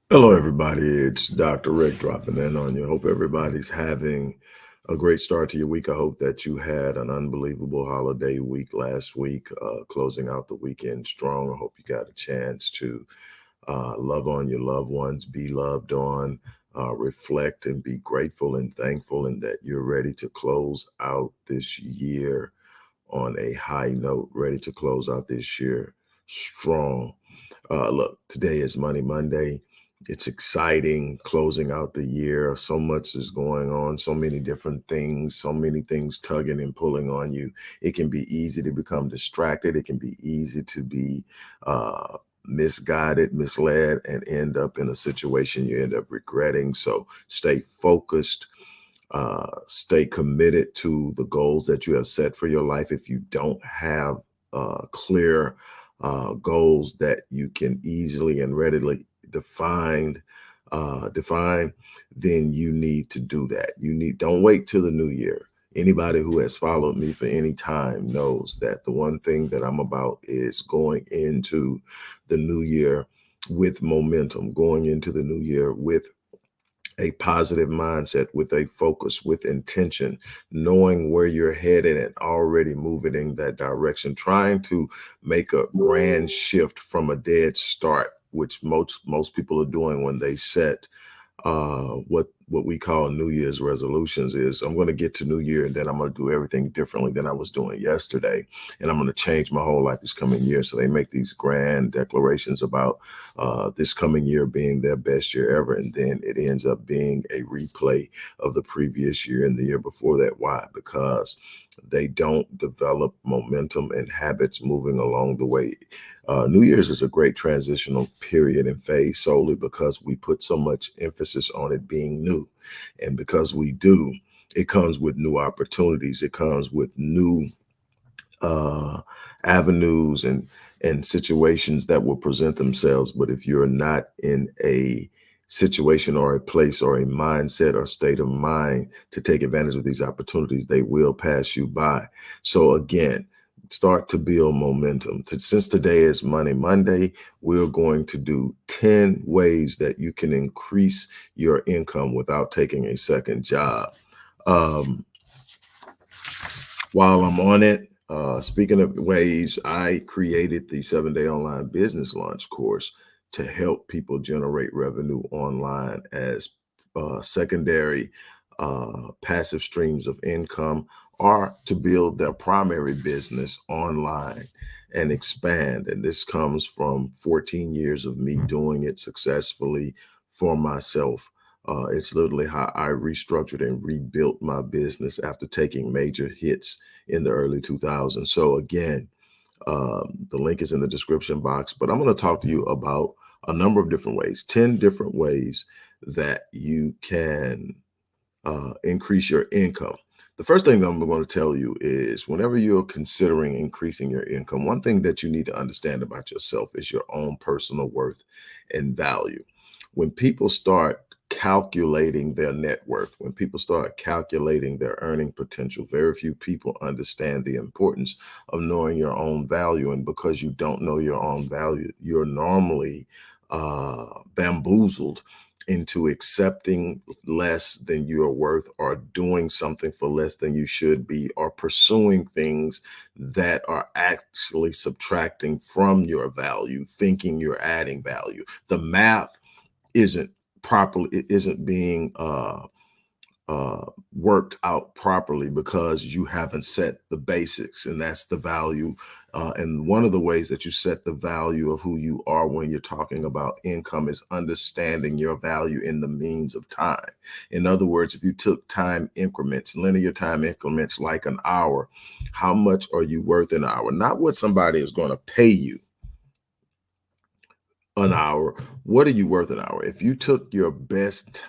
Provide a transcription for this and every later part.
Hello, everybody. It's Dr. Rick dropping in on you. Hope everybody's having a great start to your week. I hope that you had an unbelievable holiday week last week, closing out the weekend strong. I hope you got a chance to love on your loved ones, be loved on, reflect and be grateful and thankful, and that you're ready to close out this year on a high note, ready to close out this year strong. Look, today is Money Monday. It's exciting closing out the year. So much is going on, so many different things, so many things tugging and pulling on you. It can be easy to become distracted. It can be easy to be misguided, misled, and end up in a situation you end up regretting. So stay focused, stay committed to the goals that you have set for your life. If you don't have clear goals that you can easily and readily define, then you need to do that. Don't wait till the new year. Anybody who has followed me for any time knows that the one thing that I'm about is going into the new year with momentum, going into the new year with a positive mindset, with a focus, with intention, knowing where you're headed and already moving in that direction, trying to make a grand shift from a dead start, which most people are doing when they set what we call New Year's resolutions. Is I'm going to get to New Year and then I'm going to do everything differently than I was doing yesterday, and I'm going to change my whole life this coming year. So they make these grand declarations about this coming year being their best year ever, and then it ends up being a replay of the previous year and the year before that. Why? Because they don't develop momentum and habits moving along the way. New Year's is a great transitional period and phase solely because we put so much emphasis on it being new. And because we do, it comes with new opportunities. It comes with new uh, avenues and situations that will present themselves. But if you're not in a situation or a place or a mindset or state of mind to take advantage of these opportunities, they will pass you by. So again, start to build momentum. Since today is Money Monday, we're going to do 10 ways that you can increase your income without taking a second job. Um, while I'm on it, speaking of ways, I created the 7-day online business launch course to help people generate revenue online as secondary passive streams of income, or to build their primary business online and expand. And this comes from 14 years of me doing it successfully for myself. It's literally how I restructured and rebuilt my business after taking major hits in the early 2000s. So again, the link is in the description box, but I'm going to talk to you about a number of different ways, 10 different ways that you can increase your income. The first thing that I'm going to tell you is whenever you're considering increasing your income, one thing that you need to understand about yourself is your own personal worth and value. When people start calculating their net worth, when people start calculating their earning potential, very few people understand the importance of knowing your own value. And because you don't know your own value, you're normally bamboozled into accepting less than you are worth, or doing something for less than you should be, or pursuing things that are actually subtracting from your value, thinking you're adding value. The math isn't properly, it isn't being worked out properly because you haven't set the basics, and that's the value. And one of the ways that you set the value of who you are when you're talking about income is understanding your value in the means of time. In other words, if you took time increments, linear time increments, like an hour, how much are you worth an hour? Not what somebody is going to pay you an hour. What are you worth an hour? If you took your best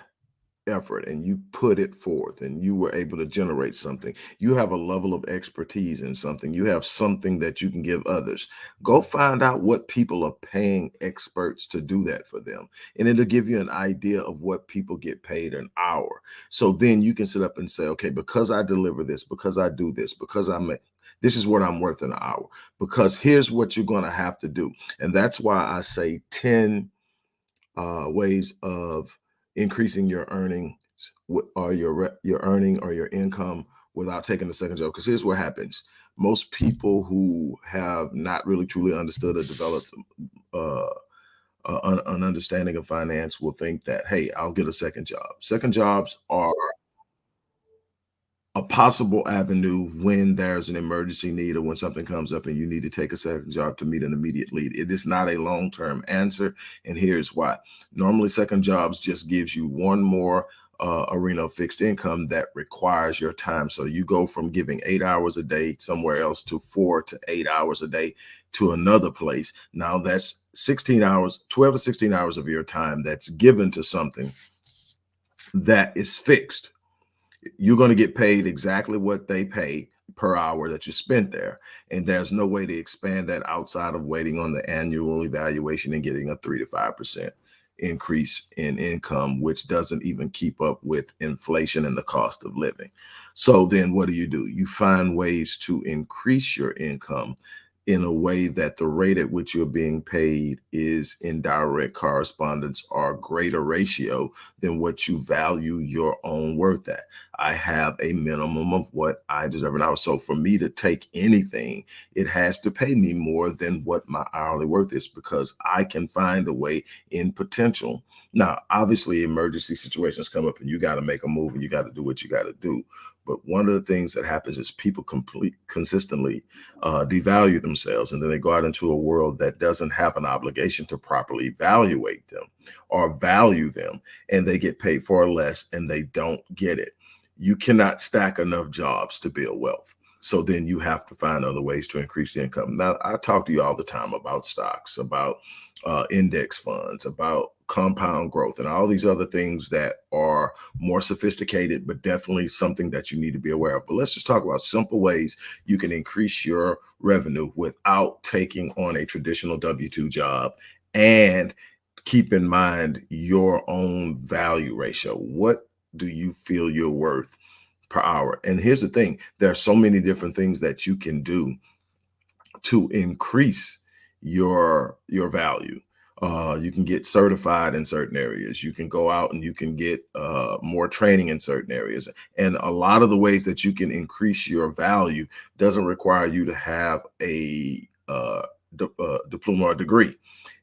effort and you put it forth and you were able to generate something, you have a level of expertise in something, you have something that you can give others. Go find out what people are paying experts to do that for them, and it'll give you an idea of what people get paid an hour. So then you can sit up and say, okay, because I deliver this, because I do this, because this is what I'm worth an hour, because here's what you're going to have to do. And that's why I say 10 ways of increasing your earnings or your earning or your income without taking a second job. Because here's what happens: most people who have not really truly understood or developed uh, an understanding of finance will think that, hey, I'll get a second job. Second jobs are a possible avenue when there's an emergency need or when something comes up and you need to take a second job to meet an immediate need. It is not a long-term answer, and here's why. Normally, second jobs just gives you one more arena of fixed income that requires your time. So you go from giving 8 hours a day somewhere else to 4 to 8 hours a day to another place. Now that's 16 hours, 12 to 16 hours of your time that's given to something that is fixed. You're going to get paid exactly what they pay per hour that you spent there. And there's no way to expand that outside of waiting on the annual evaluation and getting a 3 to 5% increase in income, which doesn't even keep up with inflation and the cost of living. So then what do? You find ways to increase your income in a way that the rate at which you're being paid is in direct correspondence or greater ratio than what you value your own worth at. I have a minimum of what I deserve an hour. So for me to take anything, it has to pay me more than what my hourly worth is because I can find a way in potential. Now, obviously, emergency situations come up and you got to make a move and you got to do what you got to do. But one of the things that happens is people consistently devalue themselves, and then they go out into a world that doesn't have an obligation to properly evaluate them or value them, and they get paid far less and they don't get it. You cannot stack enough jobs to build wealth. So then you have to find other ways to increase the income. Now, I talk to you all the time about stocks, about index funds, about compound growth, and all these other things that are more sophisticated, but definitely something that you need to be aware of. But let's just talk about simple ways you can increase your revenue without taking on a traditional W-2 job, and keep in mind your own value ratio. What do you feel you're worth per hour? And here's the thing, there are so many different things that you can do to increase your value. You can get certified in certain areas. You can go out and you can get more training in certain areas. And a lot of the ways that you can increase your value doesn't require you to have a diploma or degree.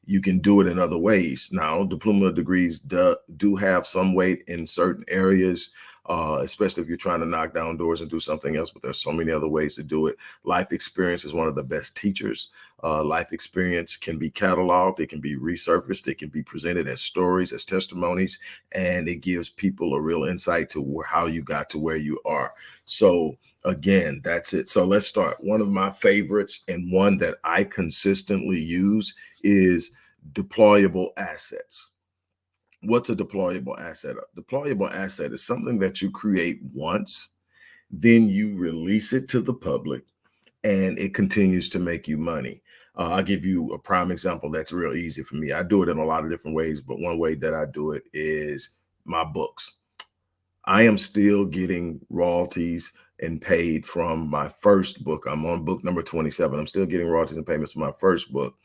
You can do it in other ways. Now, diploma degrees do have some weight in certain areas, especially if you're trying to knock down doors and do something else, but there's so many other ways to do it. Life experience is one of the best teachers. Life experience can be cataloged, it can be resurfaced, it can be presented as stories, as testimonies, and it gives people a real insight to how you got to where you are. So again, that's it. So let's start. One of my favorites and one that I consistently use is deployable assets. What's a deployable asset? A deployable asset is something that you create once, then you release it to the public, and it continues to make you money. I'll give you a prime example that's real easy for me. I do it in a lot of different ways, but one way that I do it is my books. I am still getting royalties and paid from my first book. I'm on book number 27. I'm still getting royalties and payments from my first book,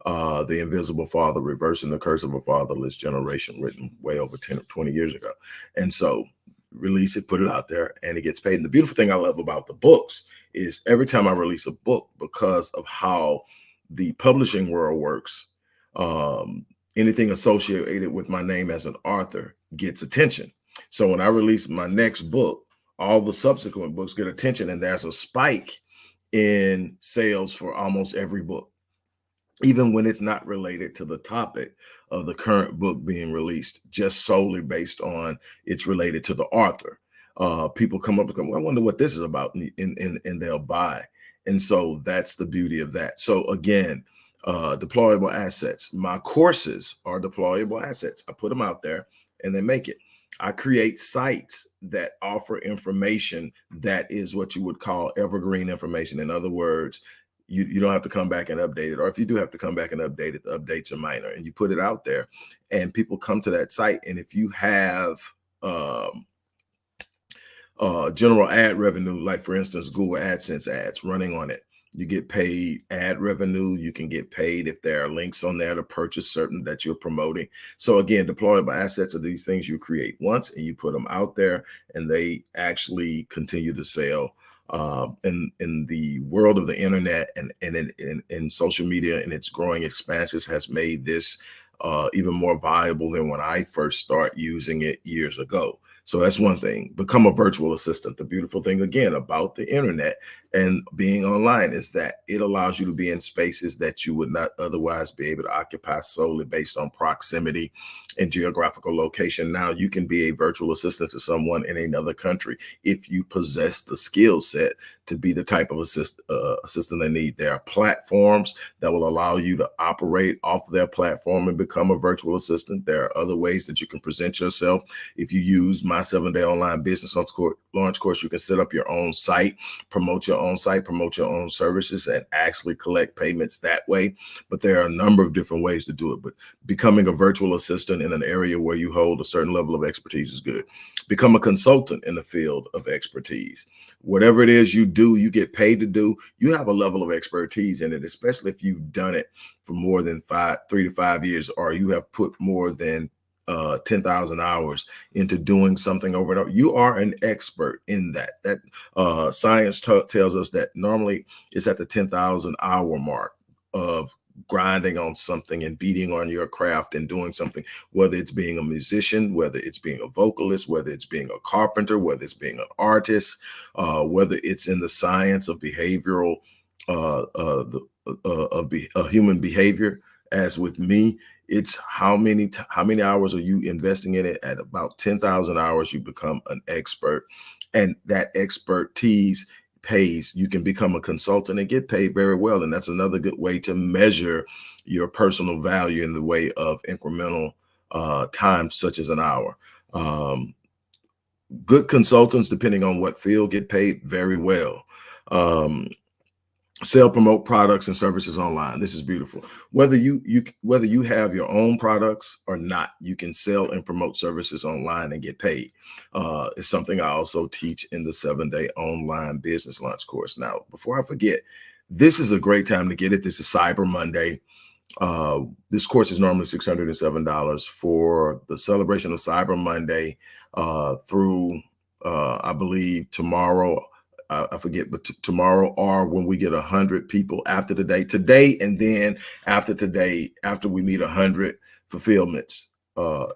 The Invisible Father, Reversing the Curse of a Fatherless Generation, written way over 10 or 20 years ago. And so release it, put it out there, and it gets paid. And the beautiful thing I love about the books is every time I release a book, because of how the publishing world works, anything associated with my name as an author gets attention. So when I release my next book, all the subsequent books get attention, and there's a spike in sales for almost every book, even when it's not related to the topic of the current book being released, just solely based on it's related to the author. People come up and go, well, I wonder what this is about, and they'll buy. And so that's the beauty of that. So again, deployable assets. My courses are deployable assets. I put them out there and they make it. I create sites that offer information that is what you would call evergreen information. In other words, you don't have to come back and update it. Or if you do have to come back and update it, the updates are minor, and you put it out there and people come to that site. And if you have general ad revenue, like for instance, Google AdSense ads running on it, You get paid ad revenue. You can get paid if there are links on there to purchase certain that you're promoting. So again, deployable assets are these things you create once and you put them out there, and they actually continue to sell. In the world of the internet and in social media and its growing expanses has made this even more viable than when I first started using it years ago. So that's one thing. Become a virtual assistant. The beautiful thing again about the internet and being online is that it allows you to be in spaces that you would not otherwise be able to occupy solely based on proximity and geographical location. Now you can be a virtual assistant to someone in another country if you possess the skill set to be the type of assistant they need. There are platforms that will allow you to operate off of their platform and become a virtual assistant. There are other ways that you can present yourself. If you use my 7-day online business launch course, you can set up your own site, promote your own site, promote your own services, and actually collect payments that way. But there are a number of different ways to do it. But becoming a virtual assistant in an area where you hold a certain level of expertise is good. Become a consultant in the field of expertise. Whatever it is you do, you get paid to do, you have a level of expertise in it, especially if you've done it for more than 3 to 5 years, or you have put more than 10,000 hours into doing something over and over. You are an expert in that. That science tells us that normally it's at the 10,000 hour mark of grinding on something and beating on your craft and doing something, whether it's being a musician, whether it's being a vocalist, whether it's being a carpenter, whether it's being an artist, whether it's in the science of behavioral human behavior. As with me, it's how many hours are you investing in it? At about 10,000 hours, you become an expert, and that expertise pays. You can become a consultant and get paid very well, and that's another good way to measure your personal value in the way of incremental time, such as an hour. Good consultants, depending on what field, get paid very well. Sell, promote products and services online. This is beautiful. Whether you have your own products or not, you can sell and promote services online and get paid. It's something I also teach in the 7-day online business launch course. Now, before I forget, this is a great time to get it. This is Cyber Monday. This course is normally $607 for the celebration of Cyber Monday through I believe tomorrow. I forget, but tomorrow, or when we get 100 people after today, and then after today, after we meet 100 fulfillments, the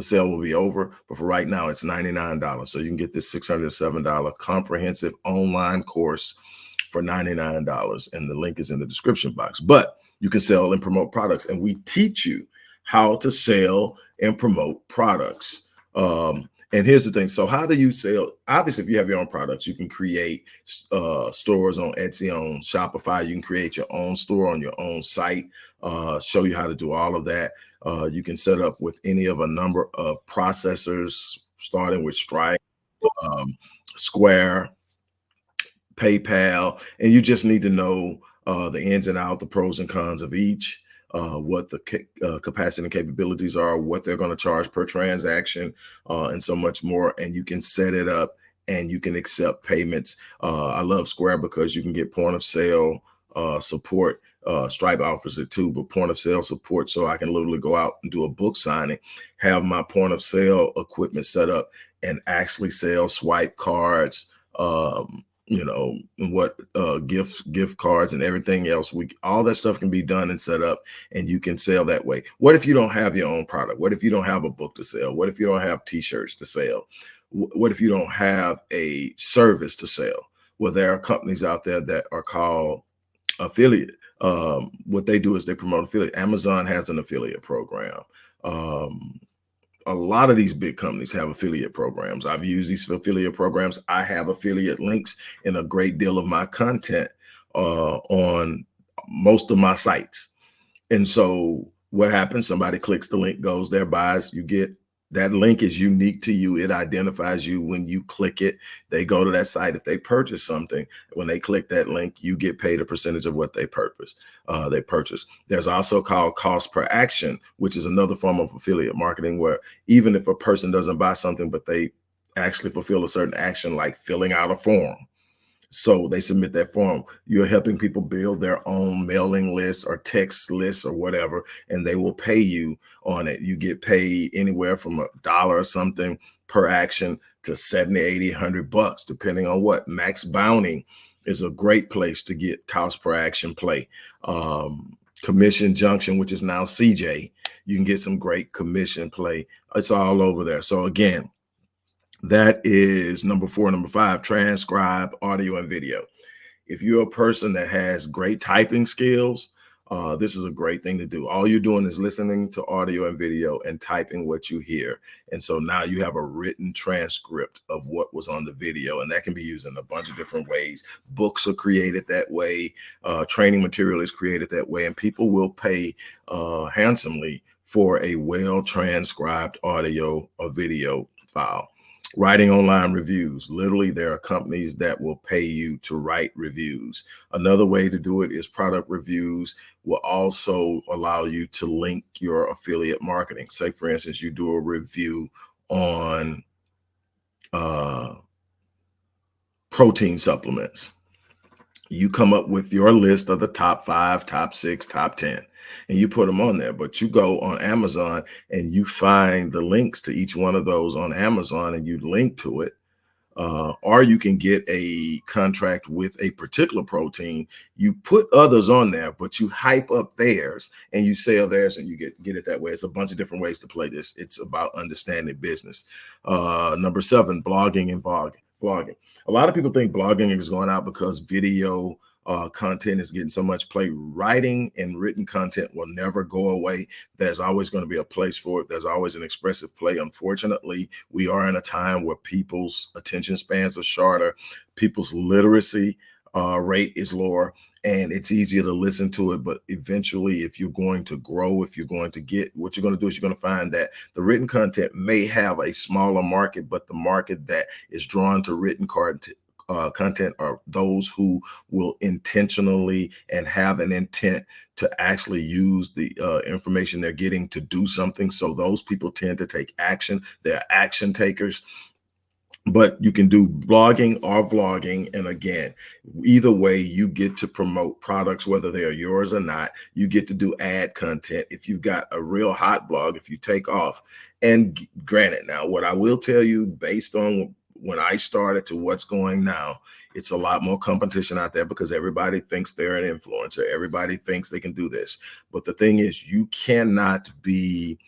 sale will be over. But for right now, it's $99. So you can get this $607 comprehensive online course for $99, and the link is in the description box. But you can sell and promote products, and we teach you how to sell and promote products. And here's the thing. So how do you sell? Obviously, if you have your own products, you can create stores on Etsy, on Shopify. You can create your own store on your own site, show you how to do all of that. You can set up with any of a number of processors, starting with Stripe, Square, PayPal, and you just need to know the ins and outs, the pros and cons of each, what the capacity and capabilities are, what they're going to charge per transaction, and so much more. And you can set it up and you can accept payments. I love Square because you can get point of sale support. Stripe offers it too, but point of sale support. So I can literally go out and do a book signing, have my point of sale equipment set up, and actually sell swipe cards, what gift cards and everything else. All that stuff can be done and set up, and you can sell that way. What if you don't have your own product? What if you don't have a book to sell? What if you don't have t-shirts to sell? What if you don't have a service to sell? Well, there are companies out there that are called affiliate. What they do is they promote affiliate. Amazon has an affiliate program. A lot of these big companies have affiliate programs. I've used these affiliate programs. I have affiliate links in a great deal of my content on most of my sites. And so what happens? Somebody clicks the link, goes there, buys, you get that link is unique to you. It identifies you when you click it. They go to that site. If they purchase something, when they click that link, you get paid a percentage of what they purchase. There's also called cost per action, which is another form of affiliate marketing, where even if a person doesn't buy something, but they actually fulfill a certain action, like filling out a form, So they submit that form. You're helping people build their own mailing lists or text lists or whatever, and they will pay you on it. You get paid anywhere from $1 or something per action to 70, 80, $100, depending on what. Max Bounty is a great place to get cost per action play. Commission Junction, which is now CJ, you can get some great commission play. It's all over there. So again, that is number 4. Number 5, transcribe audio and video. If you're a person that has great typing skills, this is a great thing to do. All you're doing is listening to audio and video and typing what you hear. And so now you have a written transcript of what was on the video, and that can be used in a bunch of different ways. Books are created that way. Training material is created that way, and people will pay handsomely for a well-transcribed audio or video file. Writing online reviews. Literally, there are companies that will pay you to write reviews. Another way to do it is product reviews will also allow you to link your affiliate marketing. Say, for instance, you do a review on protein supplements. You come up with your list of the top 5, top 6, top 10, and you put them on there. But you go on Amazon and you find the links to each one of those on Amazon and you link to it. Or you can get a contract with a particular protein. You put others on there, but you hype up theirs and you sell theirs and you get it that way. It's a bunch of different ways to play this. It's about understanding business. Number 7, blogging and vlogging. A lot of people think blogging is going out because video content is getting so much play. Writing and written content will never go away. There's always going to be a place for it. There's always an expressive play. Unfortunately, we are in a time where people's attention spans are shorter. People's literacy rate is lower, and it's easier to listen to it. But eventually, if you're going to grow, if you're going to get, what you're going to do is you're going to find that the written content may have a smaller market, but the market that is drawn to written content are those who will intentionally and have an intent to actually use the information they're getting to do something. So those people tend to take action. They're action takers. But you can do blogging or vlogging. And again, either way, you get to promote products, whether they are yours or not. You get to do ad content. If you've got a real hot blog, if you take off. And granted, now, what I will tell you, based on when I started to what's going now, it's a lot more competition out there because everybody thinks they're an influencer. Everybody thinks they can do this. But the thing is, you cannot be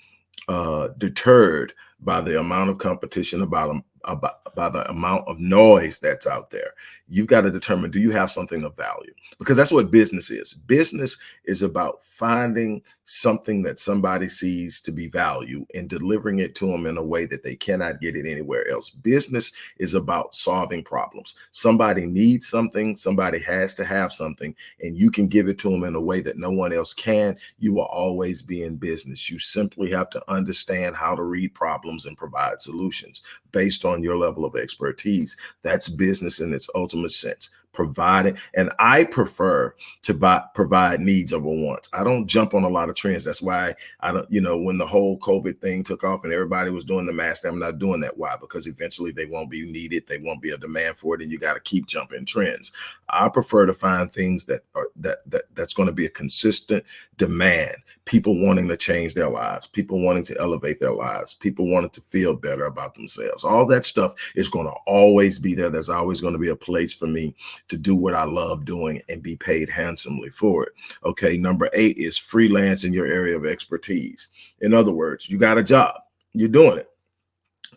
deterred by the amount of competition, by the amount of noise that's out there. You've got to determine, do you have something of value? Because that's what business is. Business is about finding something that somebody sees to be value and delivering it to them in a way that they cannot get it anywhere else. Business is about solving problems. Somebody needs something, somebody has to have something, and you can give it to them in a way that no one else can. You will always be in business. You simply have to understand how to read problems and provide solutions based on your level of expertise. That's business in its ultimate sense. Providing, and I prefer to provide needs over wants. I don't jump on a lot of trends. That's why I don't, when the whole COVID thing took off and everybody was doing the mask, I'm not doing that. Why? Because eventually they won't be needed. They won't be a demand for it, and you got to keep jumping trends. I prefer to find things that's going to be a consistent demand. People wanting to change their lives, people wanting to elevate their lives, people wanting to feel better about themselves. All that stuff is going to always be there. There's always going to be a place for me to do what I love doing and be paid handsomely for it. Okay, number 8 is freelance in your area of expertise. In other words, you got a job, you're doing it.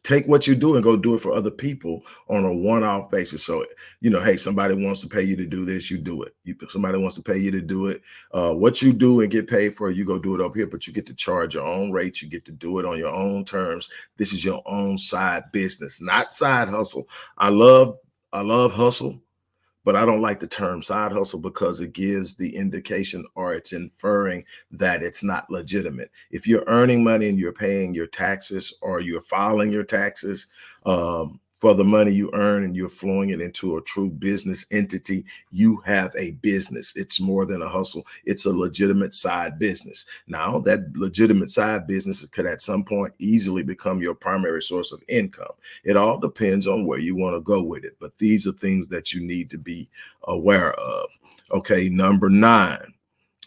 Take what you do and go do it for other people on a one-off basis. So, hey, somebody wants to pay you to do this, you do it. Somebody wants to pay you to do it. What you do and get paid for, you go do it over here, but you get to charge your own rates. You get to do it on your own terms. This is your own side business, not side hustle. I love hustle, but I don't like the term side hustle because it gives the indication, or it's inferring that it's not legitimate. If you're earning money and you're paying your taxes or you're filing your taxes, for the money you earn and you're flowing it into a true business entity, you have a business. It's more than a hustle. It's a legitimate side business. Now, that legitimate side business could at some point easily become your primary source of income. It all depends on where you want to go with it. But these are things that you need to be aware of. Okay, number 9,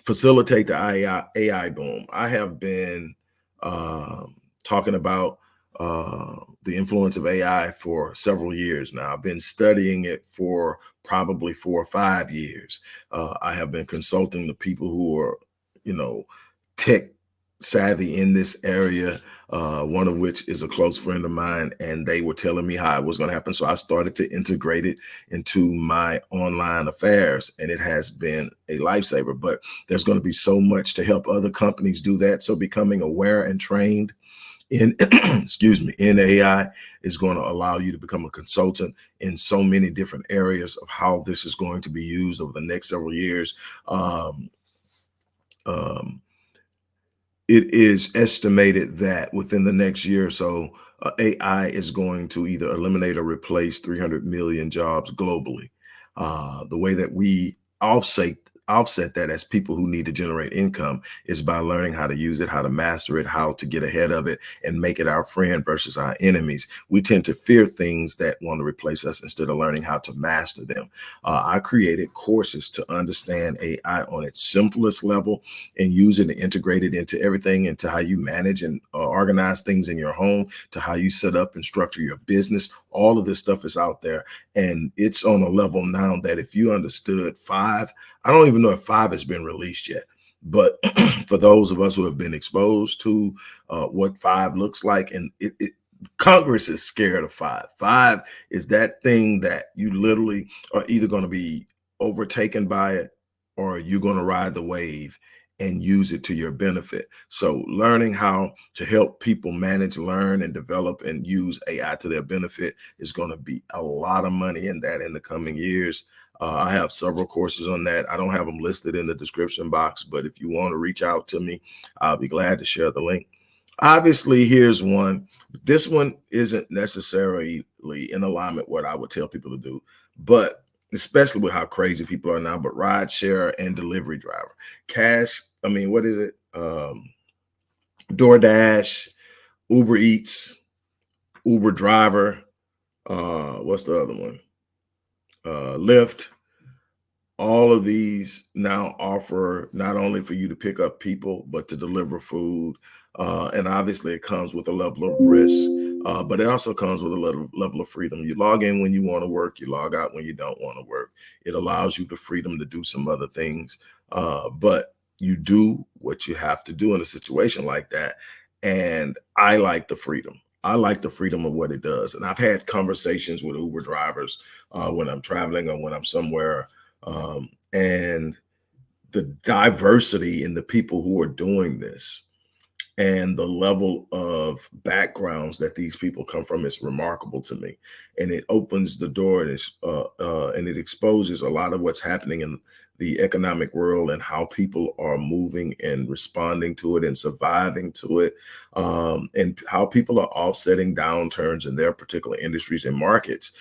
facilitate the AI boom. I have been talking about the influence of AI for several years now. I've been studying it for probably 4 or 5 years. I have been consulting the people who are, tech savvy in this area. One of which is a close friend of mine, and they were telling me how it was going to happen. So I started to integrate it into my online affairs, and it has been a lifesaver. But there's going to be so much to help other companies do that. So becoming aware and trained in excuse me, in AI is going to allow you to become a consultant in so many different areas of how this is going to be used over the next several years. Um, um, it is estimated that within the next year or so, AI is going to either eliminate or replace 300 million jobs globally. The way that we offset that as people who need to generate income is by learning how to use it, how to master it, how to get ahead of it, and make it our friend versus our enemies. We tend to fear things that want to replace us instead of learning how to master them. I created courses to understand AI on its simplest level and use it and integrate it into everything, into how you manage and organize things in your home, to how you set up and structure your business. All of this stuff is out there, and it's on a level now that if you understood 5, I don't even know if 5 has been released yet. But for those of us who have been exposed to what 5 looks like, and Congress is scared of 5. 5 is that thing that you literally are either going to be overtaken by it, or you're going to ride the wave and use it to your benefit. So learning how to help people manage, learn, and develop and use AI to their benefit is going to be a lot of money in that in the coming years. I have several courses on that. I don't have them listed in the description box, but if you want to reach out to me, I'll be glad to share the link. Obviously, here's one. This one isn't necessarily in alignment with what I would tell people to do, but especially with how crazy people are now, but rideshare and delivery driver. What is it? DoorDash, Uber Eats, Uber driver. What's the other one? Lyft. All of these now offer not only for you to pick up people, but to deliver food. And obviously it comes with a level of risk, but it also comes with a level of freedom. You log in when you want to work, you log out when you don't want to work. It allows you the freedom to do some other things, but you do what you have to do in a situation like that. And I like the freedom. I like the freedom of what it does. And I've had conversations with Uber drivers when I'm traveling or when I'm somewhere, and the diversity in the people who are doing this and the level of backgrounds that these people come from is remarkable to me, and it opens the door, and it exposes a lot of what's happening in the economic world and how people are moving and responding to it and surviving to it, and how people are offsetting downturns in their particular industries and markets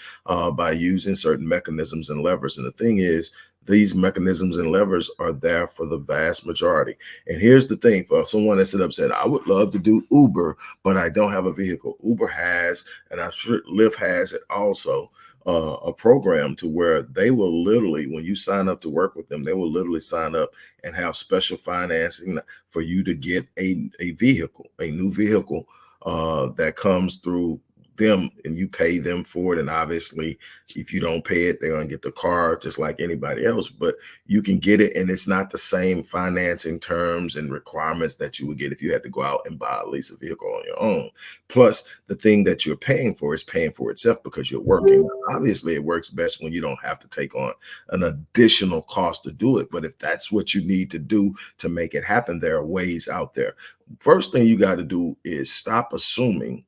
by using certain mechanisms and levers. And the thing is, these mechanisms and levers are there for the vast majority. And here's the thing: for someone that stood up and said, I would love to do Uber, but I don't have a vehicle. Uber has, and I'm sure Lyft has it also, a program to where they will literally, when you sign up to work with them, they will literally sign up and have special financing for you to get a vehicle, a new vehicle that comes through them, and you pay them for it. And obviously, if you don't pay it, they're going to get the car just like anybody else, but you can get it, and it's not the same financing terms and requirements that you would get if you had to go out and buy a lease a vehicle on your own. Plus, the thing that you're paying for is paying for itself because you're working. Obviously, it works best when you don't have to take on an additional cost to do it, but if that's what you need to do to make it happen, there are ways out there. First thing you got to do is stop assuming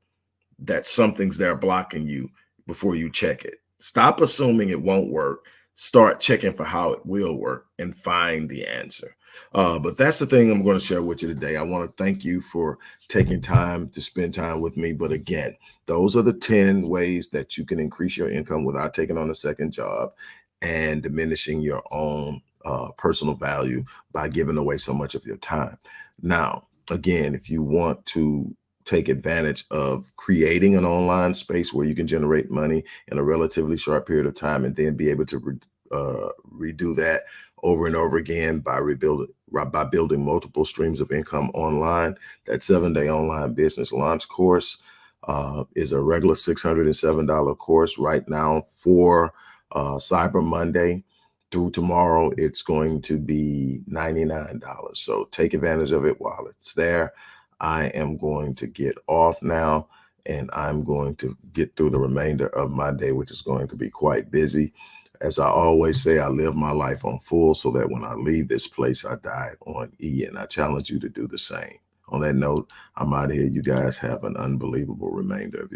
that something's there blocking you before you check it. Stop assuming it won't work. Start checking for how it will work and find the answer. But that's the thing I'm going to share with you today. I want to thank you for taking time to spend time with me. But again, those are the 10 ways that you can increase your income without taking on a second job and diminishing your own personal value by giving away so much of your time. Now, again, if you want to take advantage of creating an online space where you can generate money in a relatively short period of time and then be able to redo that over and over again by building multiple streams of income online. That 7-day online business launch course is a regular $607 course right now for Cyber Monday. Through tomorrow, it's going to be $99. So take advantage of it while it's there. I am going to get off now, and I'm going to get through the remainder of my day, which is going to be quite busy. As I always say, I live my life on full so that when I leave this place, I die on E, and I challenge you to do the same. On that note, I'm out of here. You guys have an unbelievable remainder of your